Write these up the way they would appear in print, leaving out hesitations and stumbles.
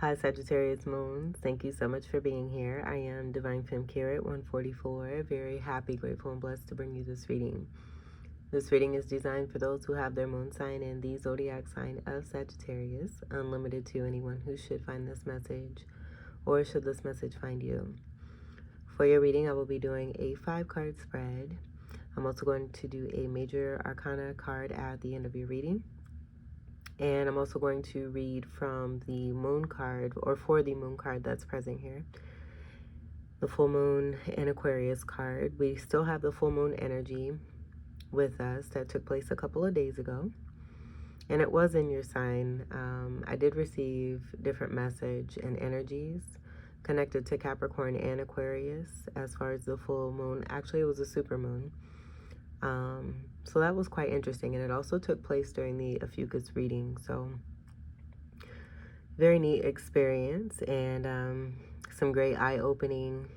Hi, Sagittarius Moon. Thank you so much for being here. I am Divine Femme Carrot 144. Very happy, grateful, and blessed to bring you this reading. This reading is designed for those who have their moon sign in the zodiac sign of Sagittarius, unlimited to anyone who should find this message or should this message find you. For your reading, I will be doing a 5-card spread. I'm also going to do a major arcana card at the end of your reading. And I'm also going to read from the moon card, or for the moon card that's present here. The full moon and Aquarius card. We still have the full moon energy with us that took place a couple of days ago. And it was in your sign. I did receive different message and energies connected to Capricorn and Aquarius as far as the full moon. Actually, it was a super moon. So that was quite interesting, and it also took place during the Ophiuchus reading, so very neat experience, and some great eye-opening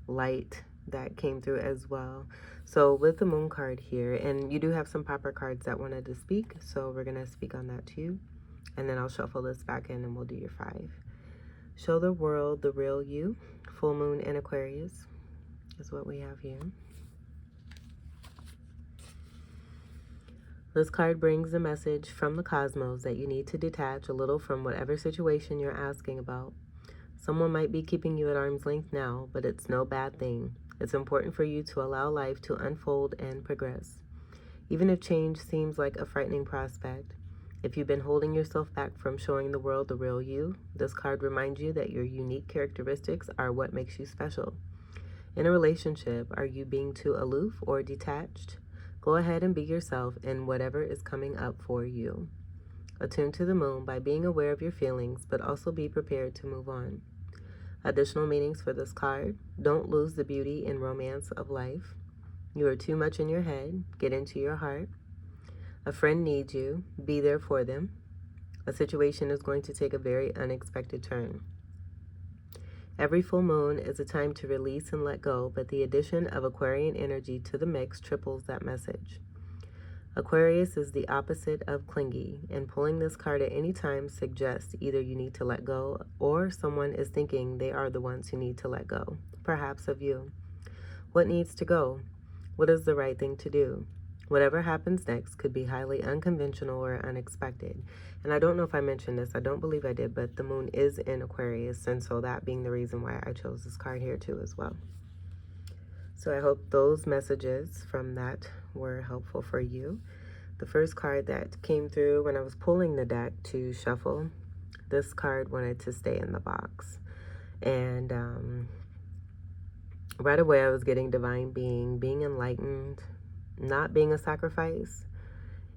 light that came through as well. So with the moon card here, and you do have some popper cards that wanted to speak, so we're going to speak on that too, and then I'll shuffle this back in and we'll do your 5. Show the world the real you. Full moon and Aquarius is what we have here. This card brings a message from the cosmos that you need to detach a little from whatever situation you're asking about. Someone might be keeping you at arm's length now, but it's no bad thing. It's important for you to allow life to unfold and progress. Even if change seems like a frightening prospect, if you've been holding yourself back from showing the world the real you, this card reminds you that your unique characteristics are what makes you special. In a relationship, are you being too aloof or detached? Go ahead and be yourself in whatever is coming up for you. Attune to the moon by being aware of your feelings, but also be prepared to move on. Additional meanings for this card: don't lose the beauty and romance of life. You are too much in your head. Get into your heart. A friend needs you. Be there for them. A situation is going to take a very unexpected turn. Every full moon is a time to release and let go, but the addition of Aquarian energy to the mix triples that message. Aquarius is the opposite of clingy, and pulling this card at any time suggests either you need to let go or someone is thinking they are the ones who need to let go, perhaps of you. What needs to go? What is the right thing to do? Whatever happens next could be highly unconventional or unexpected. And I don't know if I mentioned this, I don't believe I did, but the moon is in Aquarius, and so that being the reason why I chose this card here too as well. So I hope those messages from that were helpful for you. The first card that came through when I was pulling the deck to shuffle, this card wanted to stay in the box. And right away I was getting divine being enlightened, not being a sacrifice,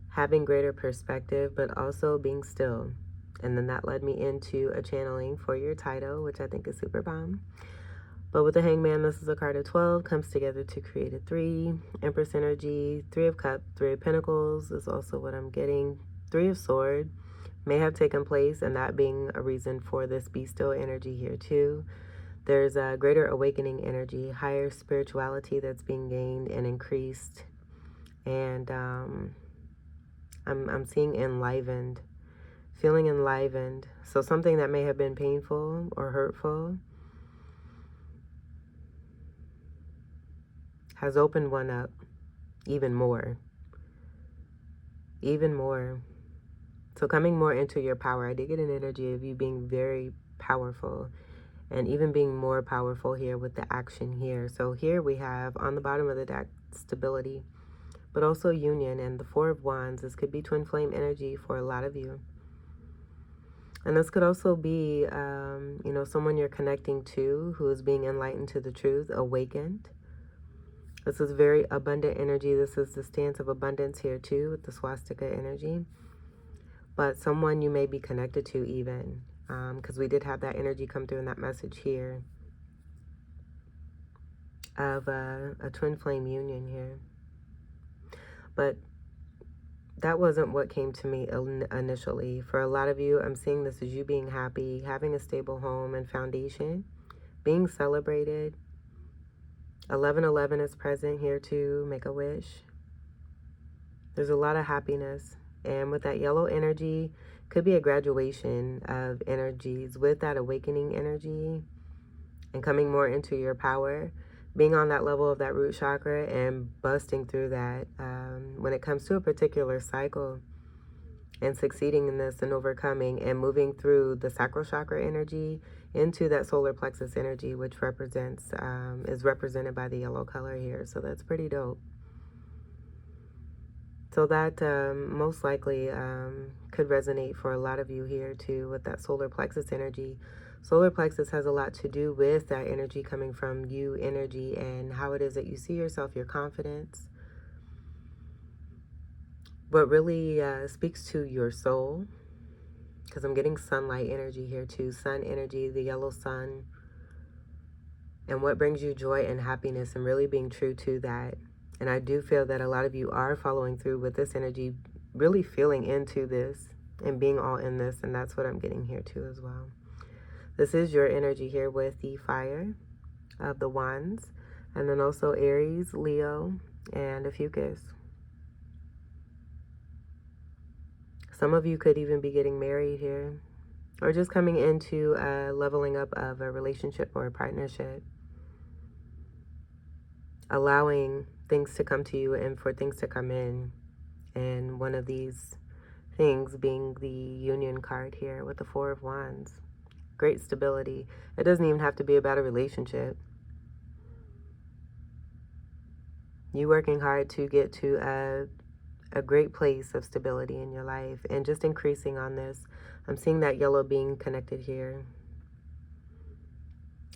having greater perspective, but also being still. And then that led me into a channeling for your title, which I think is super bomb. But with the Hangman, this is a card of 12, comes together to create a 3. Empress energy, 3 of Cups, 3 of Pentacles is also what I'm getting. 3 of Swords may have taken place, and that being a reason for this be still energy here too. There's a greater awakening energy, higher spirituality that's being gained and increased. And I'm seeing enlivened, feeling enlivened. So something that may have been painful or hurtful has opened one up even more. Even more. So coming more into your power. I did get an energy of you being very powerful and even being more powerful here with the action here. So here we have on the bottom of the deck stability, but also union, and the 4 of Wands. This could be twin flame energy for a lot of you. And this could also be, you know, someone you're connecting to who is being enlightened to the truth, awakened. This is very abundant energy. This is the stance of abundance here too with the swastika energy. But someone you may be connected to even, because we did have that energy come through in that message here of a twin flame union here. But that wasn't what came to me initially. For a lot of you, I'm seeing this as you being happy, having a stable home and foundation, being celebrated. 1111 is present here too. Make a wish. There's a lot of happiness. And with that yellow energy, Could be a graduation of energies with that awakening energy and coming more into your power, being on that level of that root chakra and busting through that. When it comes to a particular cycle and succeeding in this and overcoming and moving through the sacral chakra energy into that solar plexus energy, which represents, is represented by the yellow color here. So that's pretty dope. So that most likely could resonate for a lot of you here too with that solar plexus energy. Solar plexus has a lot to do with that energy coming from you energy and how it is that you see yourself, your confidence. But really speaks to your soul, because I'm getting sunlight energy here too. Sun energy, the yellow sun, and what brings you joy and happiness, and really being true to that. And I do feel that a lot of you are following through with this energy, really feeling into this and being all in this. And that's what I'm getting here too as well. This is your energy here with the fire of the wands. And then also Aries, Leo, and a Fucus. Some of you could even be getting married here, or just coming into a leveling up of a relationship or a partnership. Allowing things to come to you and for things to come in. And one of these things being the Union card here with the Four of Wands. Great stability. It doesn't even have to be about a relationship. You working hard to get to a great place of stability in your life and just increasing on this. I'm seeing that yellow being connected here.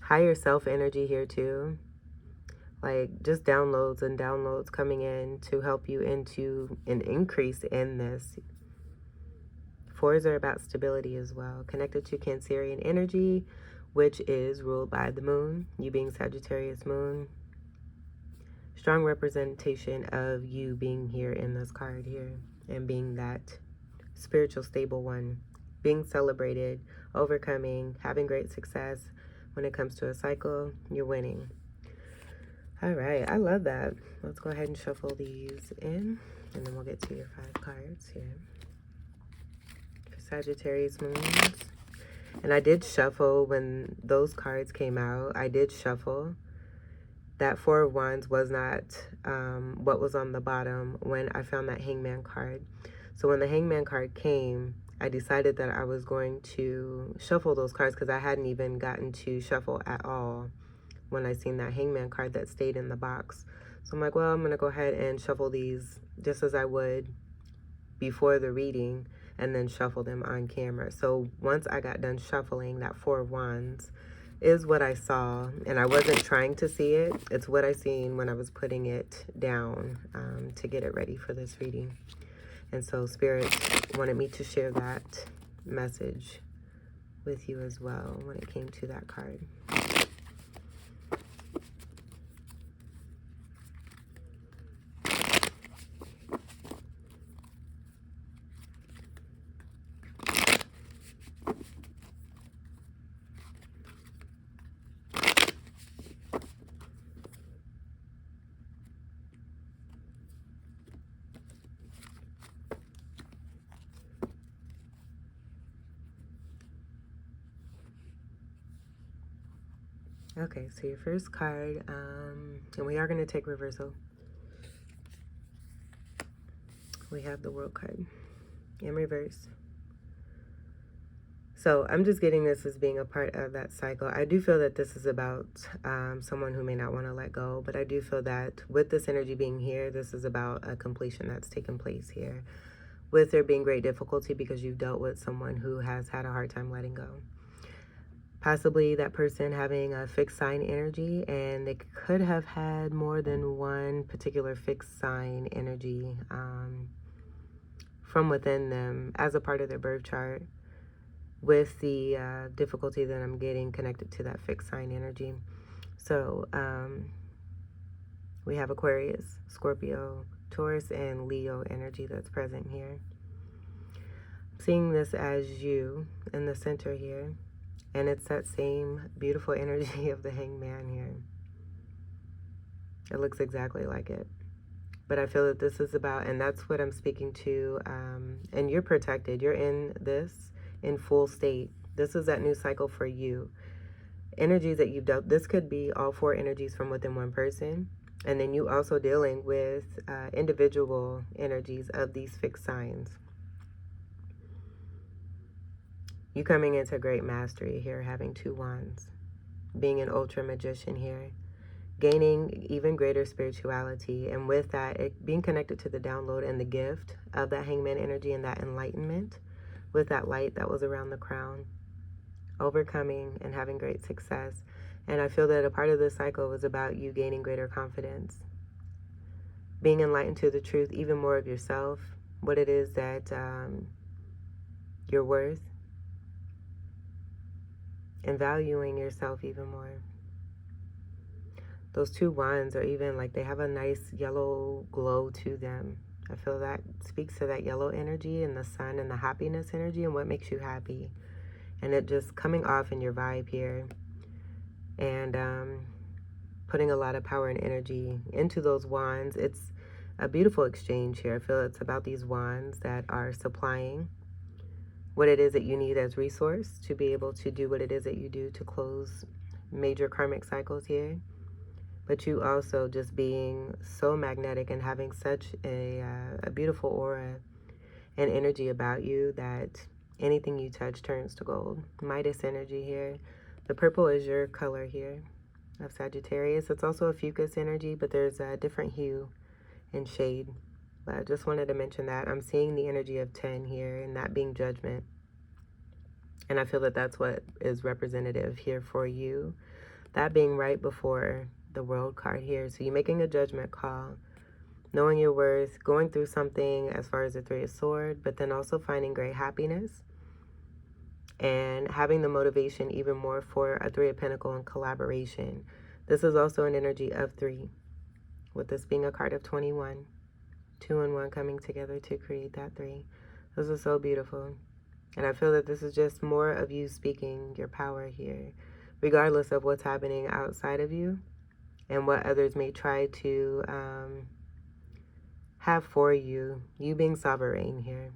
Higher self energy here too. Like just downloads and downloads coming in to help you into an increase in this. Fours are about stability as well. Connected to Cancerian energy, which is ruled by the moon. You being Sagittarius moon. Strong representation of you being here in this card here. And being that spiritual stable one. Being celebrated, overcoming, having great success. When it comes to a cycle, you're winning. All right, I love that. Let's go ahead and shuffle these in, and then we'll get to your 5 cards here. For Sagittarius moons. And I did shuffle when those cards came out. I did shuffle. That Four of Wands was not what was on the bottom when I found that Hangman card. So when the Hangman card came, I decided that I was going to shuffle those cards because I hadn't even gotten to shuffle at all when I seen that Hangman card that stayed in the box. So I'm like, well, I'm going to go ahead and shuffle these just as I would before the reading and then shuffle them on camera. So once I got done shuffling, that Four of Wands is what I saw. And I wasn't trying to see it. It's what I seen when I was putting it down to get it ready for this reading. And so Spirit wanted me to share that message with you as well when it came to that card. Okay, so your first card, and we are going to take reversal. We have the World card in reverse. So I'm just getting this as being a part of that cycle. I do feel that this is about someone who may not want to let go, but I do feel that with this energy being here, this is about a completion that's taken place here. With there being great difficulty because you've dealt with someone who has had a hard time letting go. Possibly that person having a fixed sign energy, and they could have had more than one particular fixed sign energy from within them as a part of their birth chart, with the difficulty that I'm getting connected to that fixed sign energy. So we have Aquarius, Scorpio, Taurus, and Leo energy that's present here. I'm seeing this as you in the center here. And it's that same beautiful energy of the Hangman here. It looks exactly like it. But I feel that this is about, and that's what I'm speaking to, and you're protected. You're in this in full state. This is that new cycle for you. Energies that you've dealt, this could be all four energies from within one person. And then you also dealing with individual energies of these fixed signs. You coming into great mastery here, having 2 wands. Being an ultra magician here. Gaining even greater spirituality. And with that, it being connected to the download and the gift of that hangman energy and that enlightenment. With that light that was around the crown. Overcoming and having great success. And I feel that a part of this cycle was about you gaining greater confidence. Being enlightened to the truth, even more of yourself. What it is that you're worth. And valuing yourself even more. Those 2 wands are even like they have a nice yellow glow to them. I feel that speaks to that yellow energy and the sun and the happiness energy and what makes you happy. And it just coming off in your vibe here. And putting a lot of power and energy into those wands. It's a beautiful exchange here. I feel it's about these wands that are supplying what it is that you need as resource to be able to do what it is that you do to close major karmic cycles here. But you also just being so magnetic and having such a beautiful aura and energy about you that anything you touch turns to gold. Midas energy here. The purple is your color here of Sagittarius. It's also a fucus energy, but there's a different hue and shade. But I just wanted to mention that. I'm seeing the energy of 10 here, and that being judgment. And I feel that that's what is representative here for you. That being right before the World card here. So you're making a judgment call, knowing your worth, going through something as far as the 3 of Swords, but then also finding great happiness. And having the motivation even more for a 3 of Pentacles and collaboration. This is also an energy of 3. With this being a card of 21. 2 and 1 coming together to create that 3. This is so beautiful. And I feel that this is just more of you speaking your power here. Regardless of what's happening outside of you. And what others may try to have for you. You being sovereign here.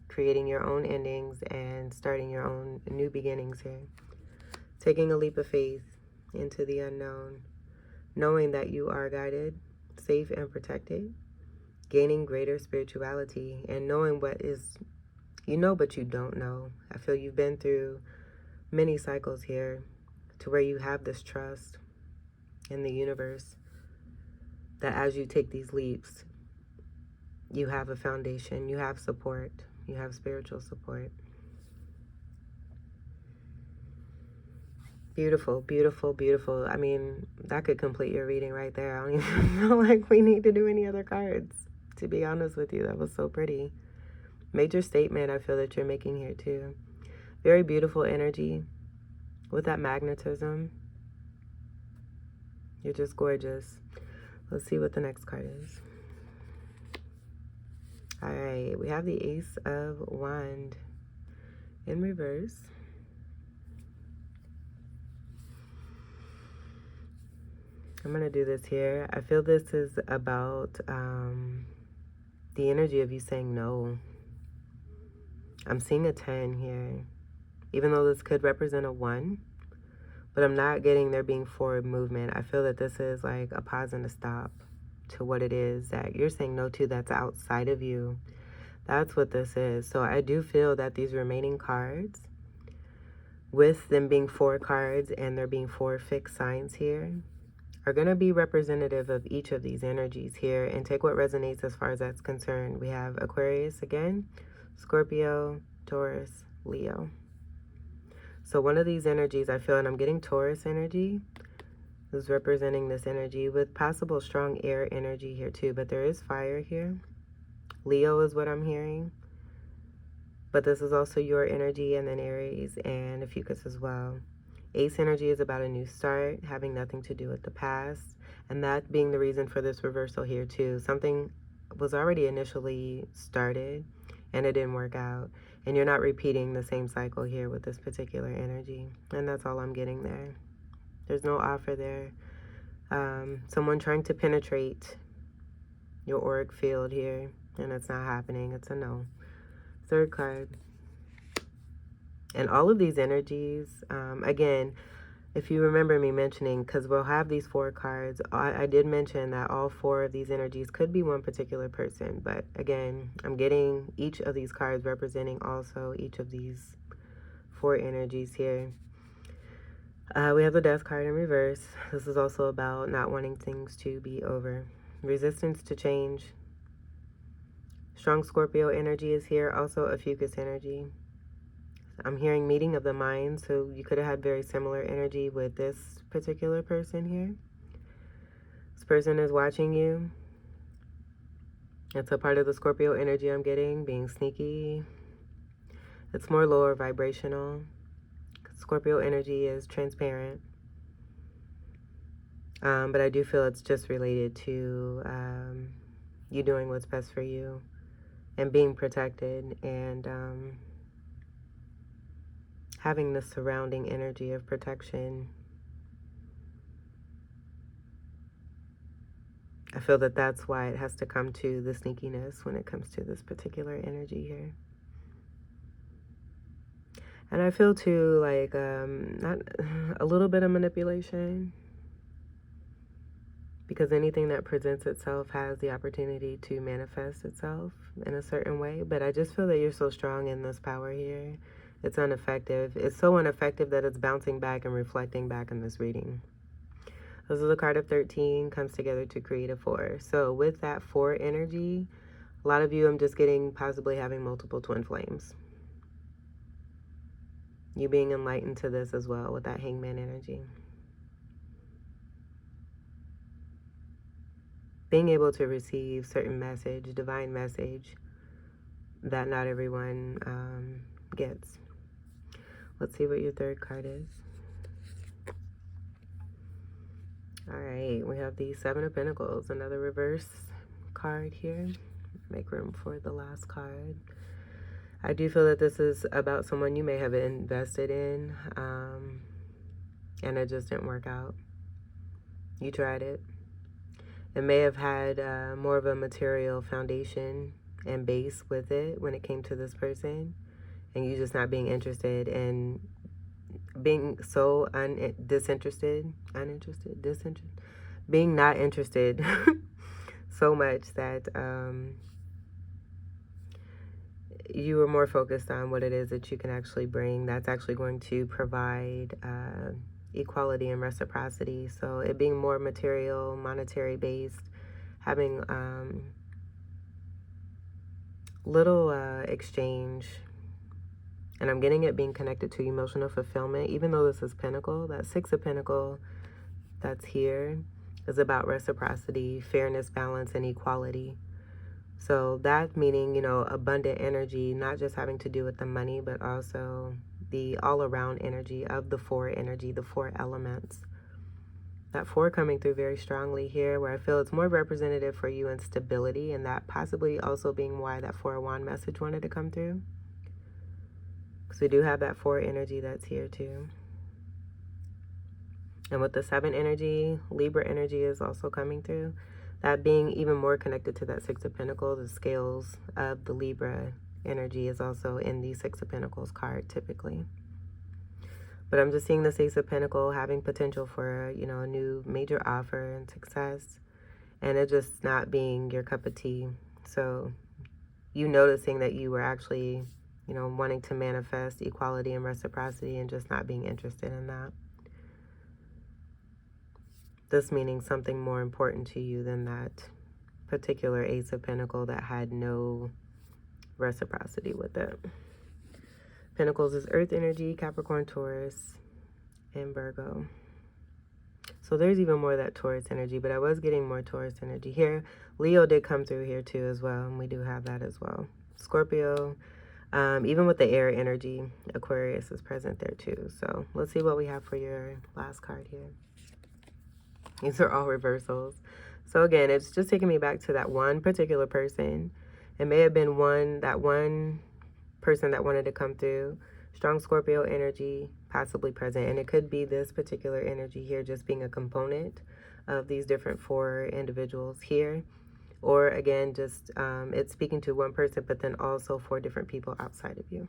Creating your own endings and starting your own new beginnings here. Taking a leap of faith into the unknown. Knowing that you are guided, safe and protected. Gaining greater spirituality and knowing what is, you know, but you don't know. I feel you've been through many cycles here to where you have this trust in the universe that as you take these leaps, you have a foundation, you have support. You have spiritual support. Beautiful, beautiful, beautiful. I mean, that could complete your reading right there. I don't even feel like we need to do any other cards. To be honest with you, that was so pretty. Major statement I feel that you're making here too. Very beautiful energy with that magnetism. You're just gorgeous. Let's see what the next card is. All right, we have the Ace of Wands in reverse. I'm going to do this here. I feel this is about the energy of you saying no. I'm seeing a 10 here, even though this could represent a 1. But I'm not getting there being forward movement. I feel that this is like a pause and a stop to what it is that you're saying no to that's outside of you. That's what this is. So I do feel that these remaining cards, with them being 4 cards and there being 4 fixed signs here, are going to be representative of each of these energies here, and take what resonates as far as that's concerned. We have Aquarius again, Scorpio, Taurus, Leo. So one of these energies I feel, and I'm getting Taurus energy, is representing this energy with possible strong air energy here too, but there is fire here. Leo is what I'm hearing, but this is also your energy, and then Aries and a Fucus as well. Ace energy is about a new start, having nothing to do with the past, and that being the reason for this reversal here too. Something was already initially started and it didn't work out, and you're not repeating the same cycle here with this particular energy, and that's all I'm getting there. There's no offer there. Someone trying to penetrate your auric field here, and it's not happening. It's a no. Third card. And all of these energies, again, if you remember me mentioning, because we'll have these 4 cards, I did mention that all 4 of these energies could be one particular person. But again, I'm getting each of these cards representing also each of these 4 energies here. We have the Death card in reverse. This is also about not wanting things to be over. Resistance to change. Strong Scorpio energy is here. Also a Fucus energy. I'm hearing meeting of the minds, so you could have had very similar energy with this particular person here. This person is watching you. It's a part of the Scorpio energy I'm getting, being sneaky. It's more lower vibrational. Scorpio energy is transparent. But I do feel it's just related to you doing what's best for you and being protected and having the surrounding energy of protection. I feel that that's why it has to come to the sneakiness when it comes to this particular energy here. And I feel too like not a little bit of manipulation, because anything that presents itself has the opportunity to manifest itself in a certain way. But I just feel that you're so strong in this power here. It's ineffective. It's so ineffective that it's bouncing back and reflecting back in this reading. This is a card of 13, comes together to create a 4. So with that 4 energy, a lot of you, I'm just getting possibly having multiple twin flames. You being enlightened to this as well with that Hangman energy. Being able to receive certain message, divine message, that not everyone gets. Let's see what your third card is. All right, we have the 7 of Pentacles, another reverse card here. Make room for the last card. I do feel that this is about someone you may have invested in, and it just didn't work out. You tried it. It may have had more of a material foundation and base with it when it came to this person, and you just not being interested in being so disinterested, being not interested so much that you were more focused on what it is that you can actually bring that's actually going to provide equality and reciprocity. So it being more material, monetary based, having little exchange. And I'm getting it being connected to emotional fulfillment, even though this is Pentacle. That 6 of Pentacle that's here is about reciprocity, fairness, balance, and equality. So that meaning, you know, abundant energy, not just having to do with the money, but also the all-around energy of the 4 energy, the 4 elements. That 4 coming through very strongly here, where I feel it's more representative for you in stability, and that possibly also being why that 4 of Wand message wanted to come through. Because we do have that 4 energy that's here too. And with the 7 energy, Libra energy is also coming through. That being even more connected to that 6 of Pentacles, the scales of the Libra energy is also in the 6 of Pentacles card typically. But I'm just seeing the Ace of Pentacles having potential for, you know, a new major offer and success. And it just not being your cup of tea. So you noticing that you were actually, you know, wanting to manifest equality and reciprocity and just not being interested in that. This meaning something more important to you than that particular Ace of Pentacles that had no reciprocity with it. Pentacles is Earth energy, Capricorn, Taurus, and Virgo. So there's even more of that Taurus energy, but I was getting more Taurus energy here. Leo did come through here too as well, and we do have that as well. Scorpio, even with the air energy, Aquarius is present there too. So let's see what we have for your last card here. These are all reversals. So again, it's just taking me back to that one particular person. It may have been that one person that wanted to come through. Strong Scorpio energy possibly present. And it could be this particular energy here just being a component of these different 4 individuals here. Or again, just it's speaking to one person, but then also 4 different people outside of you.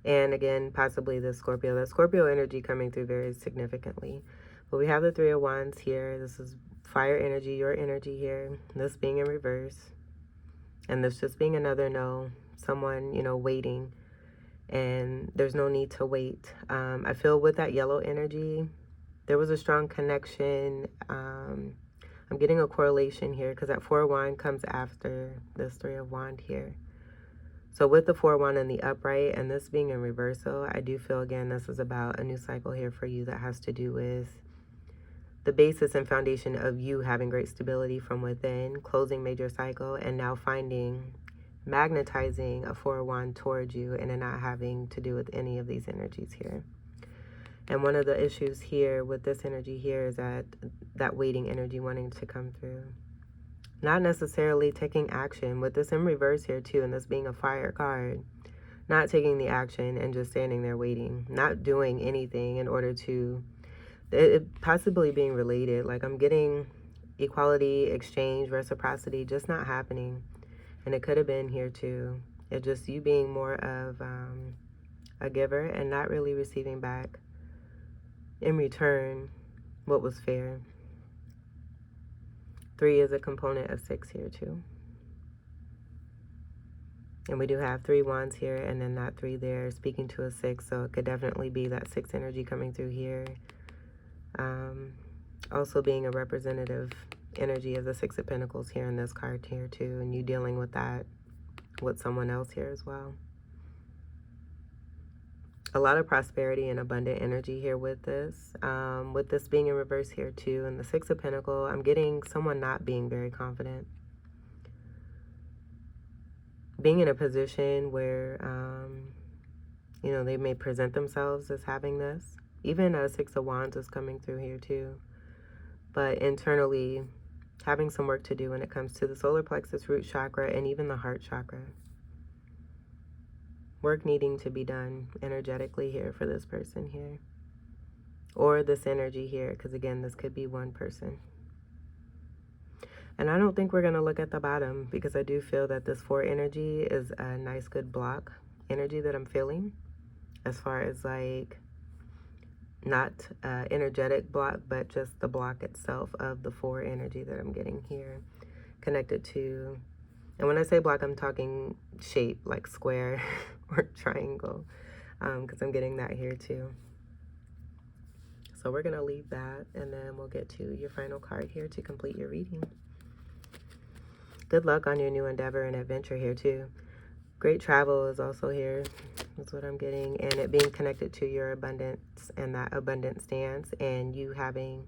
And again, possibly the Scorpio energy coming through very significantly. But we have the 3 of Wands here. This is fire energy, your energy here. This being in reverse. And this just being another no. Someone, you know, waiting. And there's no need to wait. I feel with that yellow energy, there was a strong connection. I'm getting a correlation here because that 4 of Wands comes after this 3 of Wands here. So with the 4 of Wands in the upright and this being in reversal, I do feel, again, this is about a new cycle here for you that has to do with the basis and foundation of you having great stability from within, closing major cycle, and now magnetizing a 4 of Wands towards you and it not having to do with any of these energies here. And one of the issues here with this energy here is that waiting energy wanting to come through. Not necessarily taking action. With this in reverse here too, and this being a fire card, not taking the action and just standing there waiting. Not doing anything in order to, it possibly being related. Like I'm getting equality, exchange, reciprocity, just not happening. And it could have been here too. It just you being more of a giver and not really receiving back in return what was fair. 3 is a component of 6 here too. And we do have 3 wands here and then that 3 there speaking to a 6. So it could definitely be that 6 energy coming through here. Also being a representative energy of the 6 of Pentacles here in this card here too. And you dealing with that with someone else here as well. A lot of prosperity and abundant energy here with this. With this being in reverse here too. And the 6 of Pentacles, I'm getting someone not being very confident. Being in a position where, you know, they may present themselves as having this. Even a 6 of Wands is coming through here too. But internally, having some work to do when it comes to the solar plexus, root chakra, and even the heart chakra. Work needing to be done energetically here for this person here. Or this energy here, because again, this could be one person. And I don't think we're going to look at the bottom because I do feel that this 4 energy is a nice, good block energy that I'm feeling. As far as like, not energetic block, but just the block itself of the 4 energy that I'm getting here. Connected to, and when I say block, I'm talking shape, like square or triangle, because I'm getting that here too. So we're going to leave that, and then we'll get to your final card here to complete your reading. Good luck on your new endeavor and adventure here too. Great travel is also here. That's what I'm getting. And it being connected to your abundance and that abundant stance and you having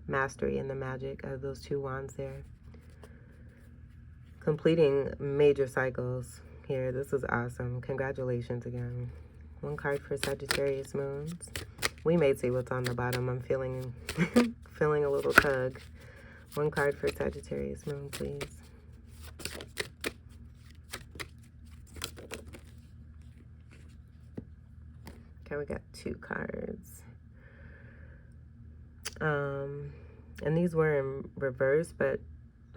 mastery in the magic of those 2 wands there. Completing major cycles here. This is awesome. Congratulations again. 1 card for Sagittarius moons. We may see what's on the bottom. I'm feeling feeling a little tug. 1 card for Sagittarius moon, please. Okay, we got 2 cards. And these were in reverse, but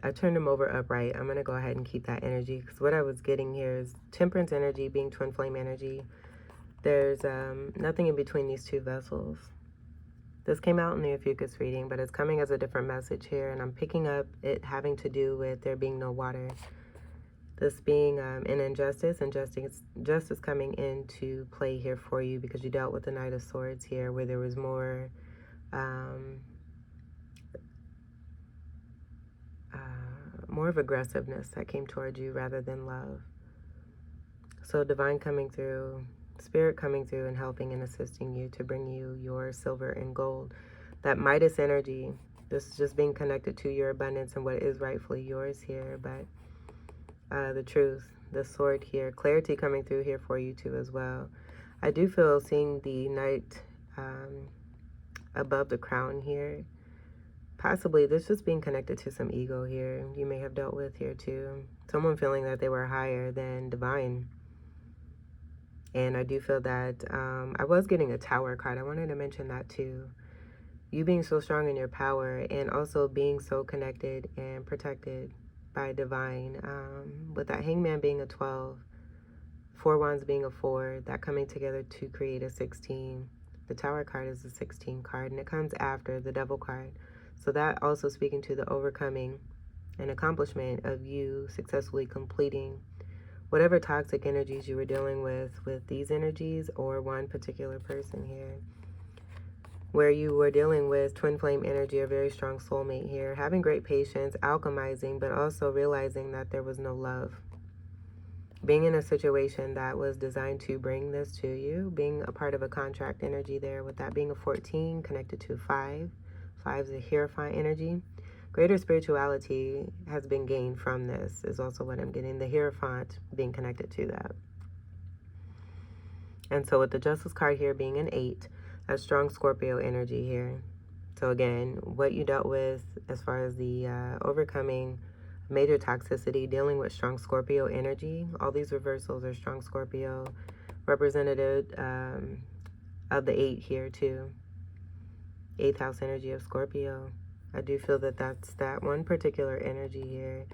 I turned them over upright. I'm going to go ahead and keep that energy because what I was getting here is temperance energy being twin flame energy. There's nothing in between these 2 vessels. This came out in the Ophiuchus reading, but it's coming as a different message here, and I'm picking up it having to do with there being no water. This being an injustice, and justice coming into play here for you because you dealt with the Knight of Swords here where there was more more of aggressiveness that came towards you rather than love. So divine coming through, spirit coming through and helping and assisting you to bring you your silver and gold. That Midas energy, this is just being connected to your abundance and what is rightfully yours here. But the truth, the sword here, clarity coming through here for you too as well. I do feel seeing the knight above the crown here. Possibly this just being connected to some ego here you may have dealt with here too. Someone feeling that they were higher than divine. And I do feel that I was getting a Tower card. I wanted to mention that too. You being so strong in your power and also being so connected and protected by divine. With that Hangman being a 12, 4 Wands being a 4, that coming together to create a 16. The Tower card is a 16 card, and it comes after the Devil card. So that also speaking to the overcoming and accomplishment of you successfully completing whatever toxic energies you were dealing with these energies, or one particular person here, where you were dealing with twin flame energy, a very strong soulmate here, having great patience, alchemizing, but also realizing that there was no love. Being in a situation that was designed to bring this to you, being a part of a contract energy there, with that being a 14 connected to 5. 5 is a Hierophant energy. Greater spirituality has been gained from this, is also what I'm getting. The Hierophant being connected to that. And so with the Justice card here being an 8, a strong Scorpio energy here. So again, what you dealt with as far as the overcoming major toxicity, dealing with strong Scorpio energy. All these reversals are strong Scorpio, representative of the 8 here too. 8th house energy of Scorpio. I do feel that that's that one particular energy here.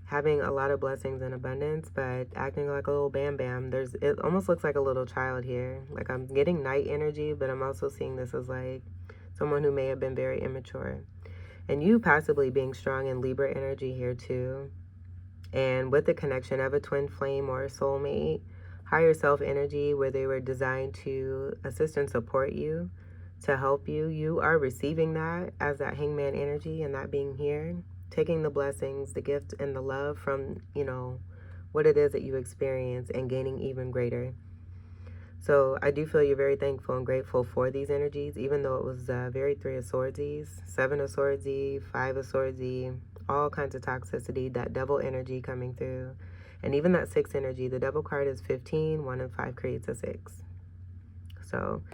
Having a lot of blessings and abundance, but acting like a little bam bam. It almost looks like a little child here. Like I'm getting Knight energy, but I'm also seeing this as like someone who may have been very immature. And you possibly being strong in Libra energy here too. And with the connection of a twin flame or a soulmate, higher self energy, where they were designed to assist and support you, to help you. You are receiving that as that Hangman energy, and that being here, taking the blessings, the gift, and the love from, you know, what it is that you experience, and gaining even greater. So I do feel you're very thankful and grateful for these energies, even though it was very 3 of Swords-y, 7 of Swords-y, 5 of Swords-y, all kinds of toxicity, that Devil energy coming through. And even that 6 energy, the Devil card is 15, 1 and 5 creates a 6. So,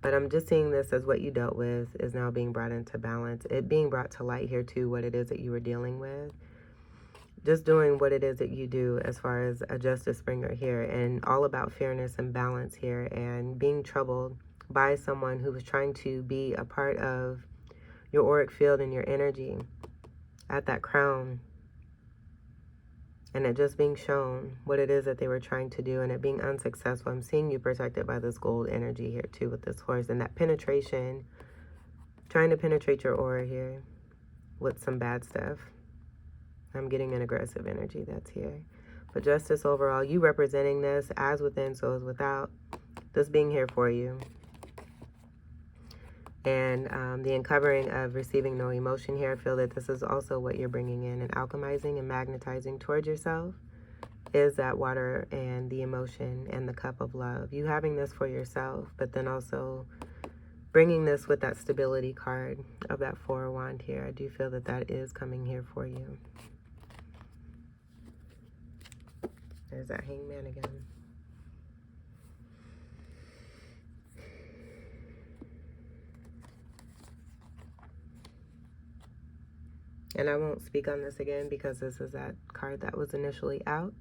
but I'm just seeing this as what you dealt with is now being brought into balance. It being brought to light here too, what it is that you were dealing with. Just doing what it is that you do as far as a justice bringer here, and all about fairness and balance here, and being troubled by someone who was trying to be a part of your auric field and your energy at that crown, and it just being shown what it is that they were trying to do, and it being unsuccessful. I'm seeing you protected by this gold energy here too with this horse, and that penetration, trying to penetrate your aura here with some bad stuff. I'm getting an aggressive energy that's here. But justice overall, you representing this as within, so as without, this being here for you. And the uncovering of receiving no emotion here. I feel that this is also what you're bringing in and alchemizing and magnetizing towards yourself, is that water and the emotion and the cup of love. You having this for yourself, but then also bringing this with that stability card of that 4 of Wands here. I do feel that that is coming here for you. There's that Hangman again. And I won't speak on this again because this is that card that was initially out.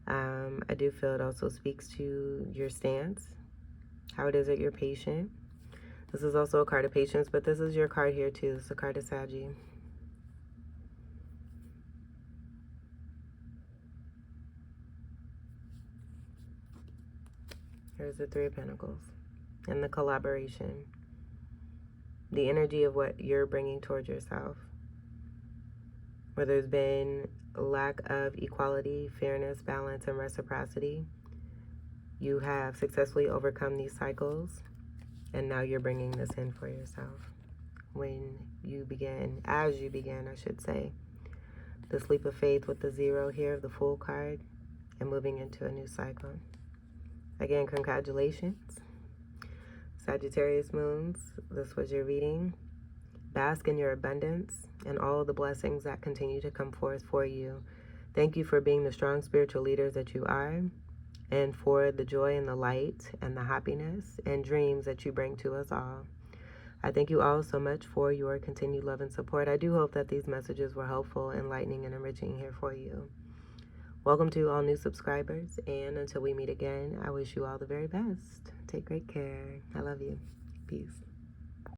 I do feel it also speaks to your stance, how it is that you're patient. This is also a card of patience, but this is your card here too. This is a card of Sagittarius. Here's the 3 of Pentacles and the collaboration, the energy of what you're bringing towards yourself, where there's been a lack of equality, fairness, balance, and reciprocity. You have successfully overcome these cycles, and now you're bringing this in for yourself. When you begin, as you began, I should say, this leap of faith with the 0 here, the Fool card, and moving into a new cycle. Again, congratulations. Sagittarius moons, this was your reading. Bask in your abundance and all of the blessings that continue to come forth for you. Thank you for being the strong spiritual leaders that you are, and for the joy and the light and the happiness and dreams that you bring to us all. I thank you all so much for your continued love and support. I do hope that these messages were helpful, enlightening, and enriching here for you. Welcome to all new subscribers, and until we meet again, I wish you all the very best. Take great care. I love you. Peace.